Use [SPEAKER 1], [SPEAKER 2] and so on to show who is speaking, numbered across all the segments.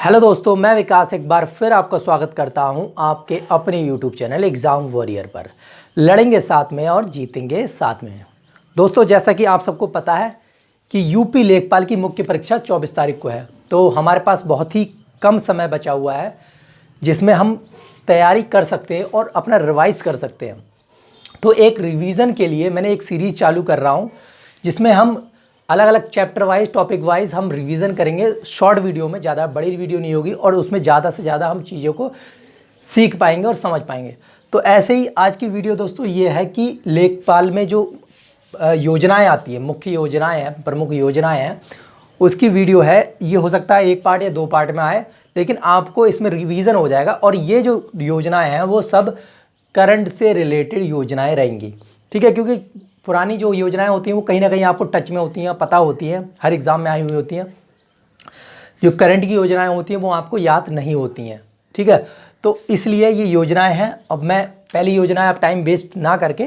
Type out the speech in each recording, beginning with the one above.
[SPEAKER 1] Hello दोस्तों, मैं विकास एक बार फिर आपका स्वागत करता हूं आपके अपने यूट्यूब चैनल एग्ज़ाम वॉरियर पर। लड़ेंगे साथ में और जीतेंगे साथ में। दोस्तों, जैसा कि आप सबको पता है कि यूपी लेखपाल की मुख्य परीक्षा 24 तारीख को है, तो हमारे पास बहुत ही कम समय बचा हुआ है जिसमें हम तैयारी कर सकते हैं और अपना रिवाइज़ कर सकते हैं। तो एक रिवीजन के लिए मैंने एक सीरीज़ चालू कर रहा हूँ जिसमें हम अलग अलग चैप्टर वाइज टॉपिक वाइज हम रिवीजन करेंगे। शॉर्ट वीडियो में, ज़्यादा बड़ी वीडियो नहीं होगी और उसमें ज़्यादा से ज़्यादा हम चीज़ों को सीख पाएंगे और समझ पाएंगे। तो ऐसे ही आज की वीडियो दोस्तों ये है कि लेखपाल में जो योजनाएं आती हैं, मुख्य योजनाएं हैं, प्रमुख योजनाएं हैं, उसकी वीडियो है। ये हो सकता है एक पार्ट या दो पार्ट में आए, लेकिन आपको इसमें रिवीजन हो जाएगा और ये जो योजनाएं हैं वो सब करंट से रिलेटेड योजनाएं रहेंगी। ठीक है, क्योंकि पुरानी जो योजनाएं होती हैं वो कहीं ना कहीं आपको टच में होती हैं, पता होती हैं, हर एग्ज़ाम में आई हुई होती हैं। जो करंट की योजनाएं होती हैं वो आपको याद नहीं होती हैं। ठीक है, तो इसलिए ये योजनाएं हैं। अब मैं पहली योजनाएं, आप टाइम वेस्ट ना करके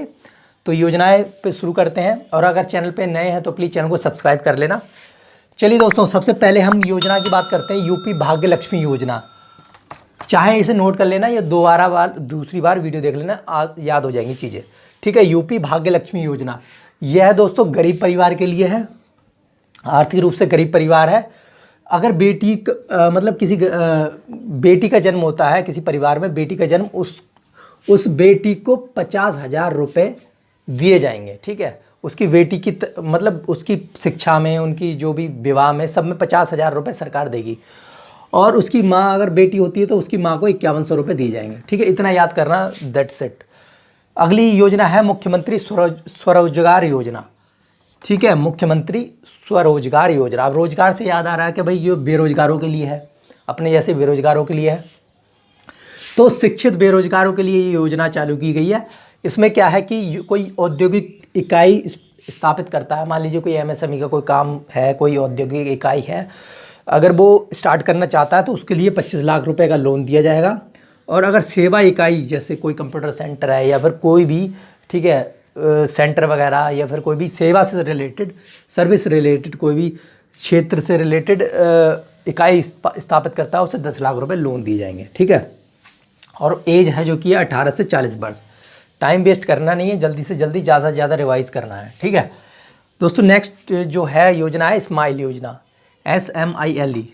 [SPEAKER 1] तो योजनाएं पे शुरू करते हैं। और अगर चैनल पे नए हैं तो प्लीज़ चैनल को सब्सक्राइब कर लेना। चलिए दोस्तों, सबसे पहले हम योजना की बात करते हैं, यूपी भाग्य लक्ष्मी योजना। चाहे इसे नोट कर लेना या दूसरी बार वीडियो देख लेना, याद हो जाएंगी चीज़ें। ठीक है, यूपी भाग्य लक्ष्मी योजना यह है दोस्तों गरीब परिवार के लिए है, आर्थिक रूप से गरीब परिवार है। अगर बेटी मतलब किसी बेटी का जन्म होता है किसी परिवार में, बेटी का जन्म, उस बेटी को 50,000 रुपये दिए जाएंगे। ठीक है, उसकी बेटी की मतलब उसकी शिक्षा में, उनकी जो भी विवाह में, सब में 50,000 रुपये सरकार देगी। और उसकी माँ अगर बेटी होती है तो उसकी माँ को 5100 रुपये दिए जाएंगे। ठीक है, इतना याद करना, दैट्स इट। अगली योजना है मुख्यमंत्री स्वरोजगार योजना। ठीक है, मुख्यमंत्री स्वरोजगार योजना। अब रोजगार से याद आ रहा है कि भाई ये बेरोजगारों के लिए है, अपने जैसे बेरोजगारों के लिए है। तो शिक्षित बेरोजगारों के लिए ये योजना चालू की गई है। इसमें क्या है कि कोई औद्योगिक इकाई स्थापित करता है, मान लीजिए कोई एमएसएमई का कोई काम है, कोई औद्योगिक इकाई है, अगर वो स्टार्ट करना चाहता है तो उसके लिए 25 लाख रुपए का लोन दिया जाएगा। और अगर सेवा इकाई, जैसे कोई कंप्यूटर सेंटर है या फिर कोई भी, ठीक है, सेंटर वगैरह, या फिर कोई भी सेवा से रिलेटेड, सर्विस रिलेटेड, कोई भी क्षेत्र से रिलेटेड इकाई स्थापित करता है, उसे 10 लाख रुपए लोन दिए जाएंगे। ठीक है, और एज है जो कि 18 से 40 वर्ष। टाइम वेस्ट करना नहीं है, जल्दी से जल्दी ज़्यादा से ज़्यादा रिवाइज करना है। ठीक है दोस्तों, नेक्स्ट जो है योजना है स्माइल योजना, SMILE।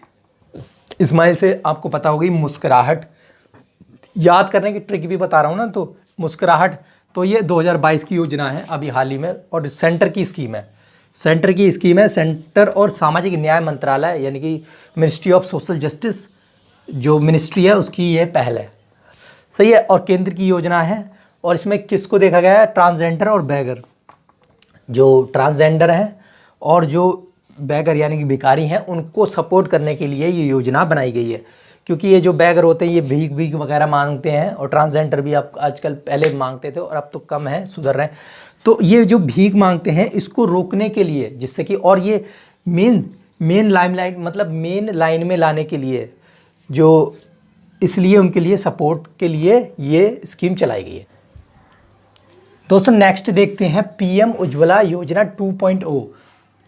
[SPEAKER 1] स्माइल से आपको पता होगी मुस्कुराहट। याद करने की ट्रिक भी बता रहा हूँ ना, तो मुस्कुराहट, तो ये 2022 की योजना है अभी हाल ही में, और सेंटर की स्कीम है। सेंटर और सामाजिक न्याय मंत्रालय, यानी कि मिनिस्ट्री ऑफ सोशल जस्टिस जो मिनिस्ट्री है उसकी ये पहल है। सही है, और केंद्र की योजना है। और इसमें किसको देखा गया है? ट्रांसजेंडर और बैगर। जो ट्रांसजेंडर हैं और जो बैगर यानी कि भिखारी हैं, उनको सपोर्ट करने के लिए ये योजना बनाई गई है। क्योंकि ये जो बैगर होते हैं ये भीख वगैरह मांगते हैं, और ट्रांसजेंडर भी आप आजकल, पहले मांगते थे और अब तो कम है, सुधर रहे हैं। तो ये जो भीख मांगते हैं इसको रोकने के लिए, जिससे कि, और ये मेन लाइमलाइट, मतलब मेन लाइन में लाने के लिए, जो इसलिए उनके लिए सपोर्ट के लिए ये स्कीम चलाई गई है। दोस्तों नेक्स्ट देखते हैं PM उज्ज्वला योजना 2.0।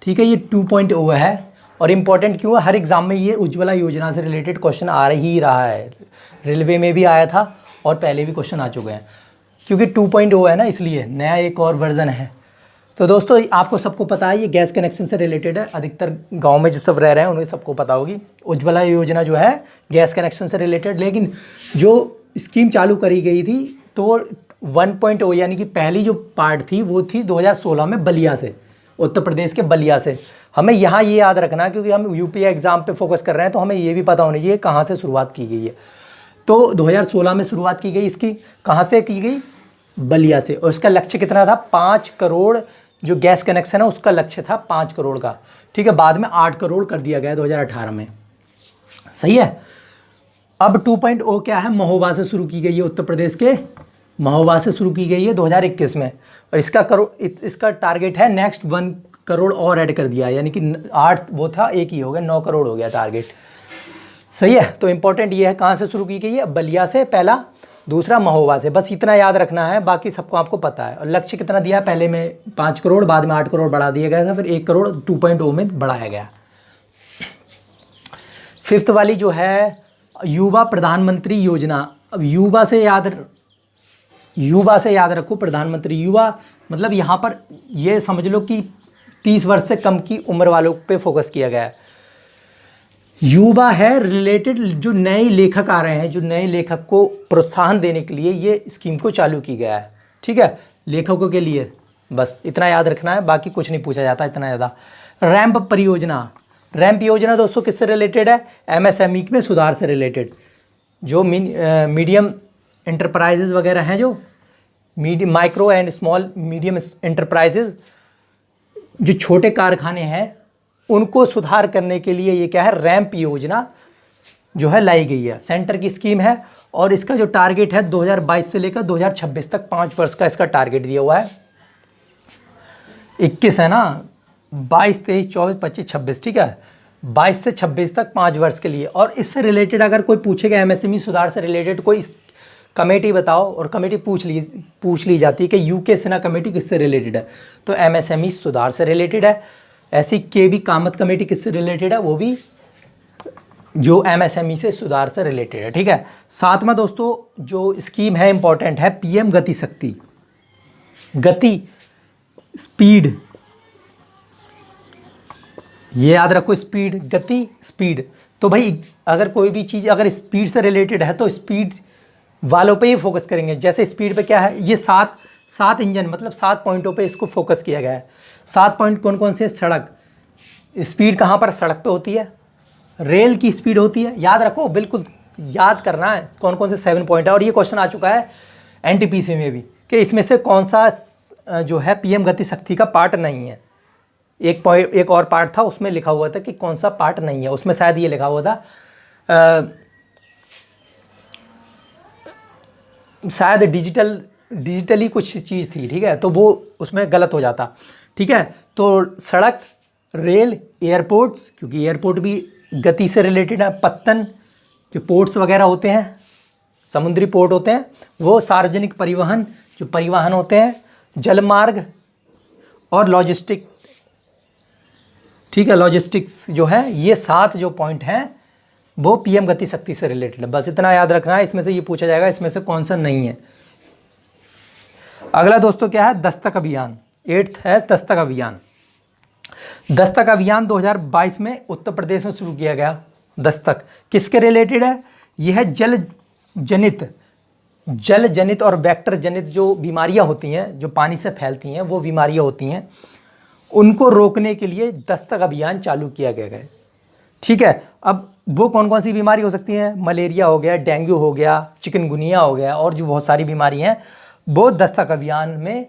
[SPEAKER 1] ठीक है, ये 2.0 है और इम्पॉर्टेंट क्यों है? हर एग्ज़ाम में ये उज्ज्वला योजना से रिलेटेड क्वेश्चन आ ही रहा है। रेलवे में भी आया था और पहले भी क्वेश्चन आ चुके हैं, क्योंकि 2.0 है ना, इसलिए नया एक और वर्जन है। तो दोस्तों आपको सबको पता है ये गैस कनेक्शन से रिलेटेड है। अधिकतर गांव में जो सब रह रहे हैं उन्हें सबको पता होगी। उज्ज्वला योजना जो है गैस कनेक्शन से रिलेटेड, लेकिन जो स्कीम चालू करी गई थी तो 1.0 यानी कि पहली जो पार्ट थी वो थी 2016 में बलिया से, उत्तर प्रदेश के बलिया से। हमें यहाँ ये याद रखना, क्योंकि हम यूपी एग्ज़ाम पे फोकस कर रहे हैं, तो हमें ये भी पता होनी चाहिए कहाँ से शुरुआत की गई है। तो 2016 में शुरुआत की गई इसकी। कहाँ से की गई? बलिया से। और इसका लक्ष्य कितना था? 5 करोड़। जो गैस कनेक्शन है उसका लक्ष्य था 5 करोड़ का। ठीक है, बाद में 8 करोड़ कर दिया गया 2018 में। सही है। अब 2.0 क्या है? महोबा से शुरू की गई है, उत्तर प्रदेश के महोबा से शुरू की गई है 2021 में। और इसका टारगेट है नेक्स्ट 1 करोड़ और ऐड कर दिया, यानी कि 8 वो था, 1 ही हो गया, 9 करोड़ हो गया टारगेट। सही है, तो इम्पोर्टेंट ये है कहाँ से शुरू की गई है? बलिया से पहला, दूसरा महोबा से। बस इतना याद रखना है, बाकी सबको आपको पता है। और लक्ष्य कितना दिया? पहले में 5 करोड़, बाद में 8 करोड़ बढ़ा दिया गया था, फिर 1 करोड़ 2.0 में बढ़ाया गया। फिफ्थ वाली जो है युवा प्रधानमंत्री योजना। अब युवा से याद रखो, प्रधानमंत्री युवा मतलब यहाँ पर ये समझ लो कि 30 वर्ष से कम की उम्र वालों पे फोकस किया गया है। युवा है रिलेटेड जो नए लेखक आ रहे हैं, जो नए लेखक को प्रोत्साहन देने के लिए ये स्कीम को चालू की गया है। ठीक है, लेखकों के लिए बस इतना याद रखना है, बाकी कुछ नहीं पूछा जाता इतना ज़्यादा। रैंप परियोजना, रैंप योजना दोस्तों किससे रिलेटेड है? एमएसएमई में सुधार से रिलेटेड। जो मीडियम इंटरप्राइजेज वगैरह हैं, जो micro and small medium enterprises, जो छोटे कारखाने हैं, उनको सुधार करने के लिए ये क्या है, रैंप योजना जो है लाई गई है। सेंटर की स्कीम है और इसका जो टारगेट है 2022 से लेकर 2026 तक 5 वर्ष का इसका टारगेट दिया हुआ है। 21 है ना, 22, 23, 24, 25, 26, ठीक है, 22 से 26 तक 5 वर्ष के लिए। और इससे रिलेटेड अगर कोई पूछेगा एमएसएमई सुधार से रिलेटेड कोई कमेटी बताओ, और कमेटी पूछ ली जाती है कि यूके सिन्हा कमेटी किससे रिलेटेड है, तो एमएसएमई सुधार से रिलेटेड है। ऐसी केवी कामत कमेटी किससे रिलेटेड है, वो भी जो एमएसएमई से सुधार से रिलेटेड है। ठीक है, सातवां दोस्तों जो स्कीम है इंपॉर्टेंट है, पीएम गति शक्ति। गति स्पीड, ये याद रखो, स्पीड, गति, स्पीड। तो भाई अगर कोई भी चीज़ अगर स्पीड से रिलेटेड है तो स्पीड वालों पे ही फोकस करेंगे। जैसे स्पीड पे क्या है, ये सात इंजन मतलब 7 पॉइंटों पे इसको फोकस किया गया है। 7 पॉइंट कौन कौन से? सड़क स्पीड कहाँ पर? सड़क पे होती है। रेल की स्पीड होती है, याद रखो, बिल्कुल याद करना है कौन कौन से 7 पॉइंट है। और ये क्वेश्चन आ चुका है एनटीपीसी में भी कि इसमें से कौन सा जो है पीएम गति शक्ति का पार्ट नहीं है। एक और पार्ट था, उसमें लिखा हुआ था कि कौन सा पार्ट नहीं है, उसमें शायद ये लिखा हुआ था शायद डिजिटली कुछ चीज़ थी। ठीक है, तो वो उसमें गलत हो जाता। ठीक है, तो सड़क, रेल, एयरपोर्ट्स, क्योंकि एयरपोर्ट भी गति से रिलेटेड है। पत्तन, जो पोर्ट्स वगैरह होते हैं, समुद्री पोर्ट होते हैं, वो सार्वजनिक परिवहन, जो परिवहन होते हैं, जलमार्ग और लॉजिस्टिक। ठीक है, लॉजिस्टिक्स जो है, ये 7 जो पॉइंट हैं वो पीएम गति शक्ति से रिलेटेड है। बस इतना याद रखना है, इसमें से ये पूछा जाएगा इसमें से कौन सा नहीं है। अगला दोस्तों क्या है? दस्तक अभियान। 8th है दस्तक अभियान। दस्तक अभियान 2022 में उत्तर प्रदेश में शुरू किया गया। दस्तक किसके रिलेटेड है? यह है जल जनित और वेक्टर जनित जो बीमारियां होती हैं, जो पानी से फैलती हैं, वो बीमारियां होती हैं, उनको रोकने के लिए दस्तक अभियान चालू किया गया है। ठीक है, अब वो कौन कौन सी बीमारी हो सकती हैं? मलेरिया हो गया, डेंगू हो गया, चिकनगुनिया हो गया, और जो बहुत सारी बीमारी हैं वो दस्तक अभियान में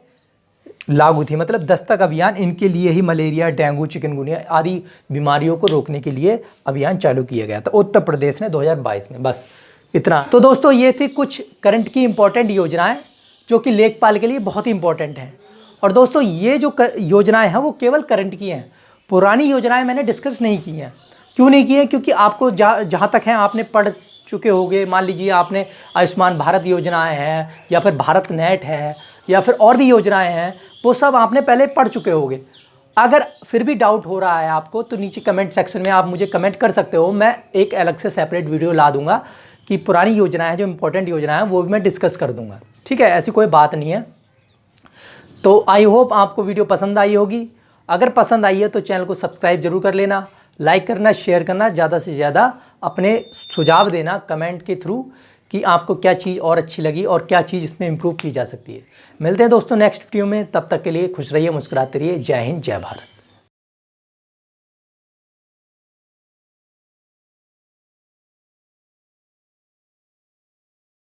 [SPEAKER 1] लागू थी। मतलब दस्तक अभियान इनके लिए ही, मलेरिया, डेंगू, चिकनगुनिया आदि बीमारियों को रोकने के लिए अभियान चालू किया गया था उत्तर प्रदेश ने 2022 में। बस इतना। तो दोस्तों ये थी कुछ करंट की इंपॉर्टेंट योजनाएं जो कि लेखपाल के लिए बहुत ही इंपॉर्टेंट हैं। और दोस्तों ये जो योजनाएं हैं वो केवल करंट की हैं, पुरानी योजनाएं मैंने डिस्कस नहीं की हैं। क्यों नहीं की है? क्योंकि आपको जहाँ तक है आपने पढ़ चुके होंगे। मान लीजिए आपने आयुष्मान भारत योजनाएं हैं, या फिर भारत नेट है, या फिर और भी योजनाएं हैं, वो सब आपने पहले पढ़ चुके होंगे। अगर फिर भी डाउट हो रहा है आपको तो नीचे कमेंट सेक्शन में आप मुझे कमेंट कर सकते हो। मैं एक अलग से सेपरेट वीडियो ला दूंगा कि पुरानी योजनाएं जो इंपॉर्टेंट योजनाएं हैं वो भी मैं डिस्कस कर दूंगा। ठीक है, ऐसी कोई बात नहीं है। तो आई होप आपको वीडियो पसंद आई होगी। अगर पसंद आई है तो चैनल को सब्सक्राइब जरूर कर लेना, लाइक करना, शेयर करना, ज़्यादा से ज़्यादा अपने सुझाव देना कमेंट के थ्रू कि आपको क्या चीज़ और अच्छी लगी और क्या चीज़ इसमें इम्प्रूव की जा सकती है। मिलते हैं दोस्तों नेक्स्ट वीडियो में, तब तक के लिए खुश रहिए, मुस्कुराते रहिए। जय हिंद, जय भारत।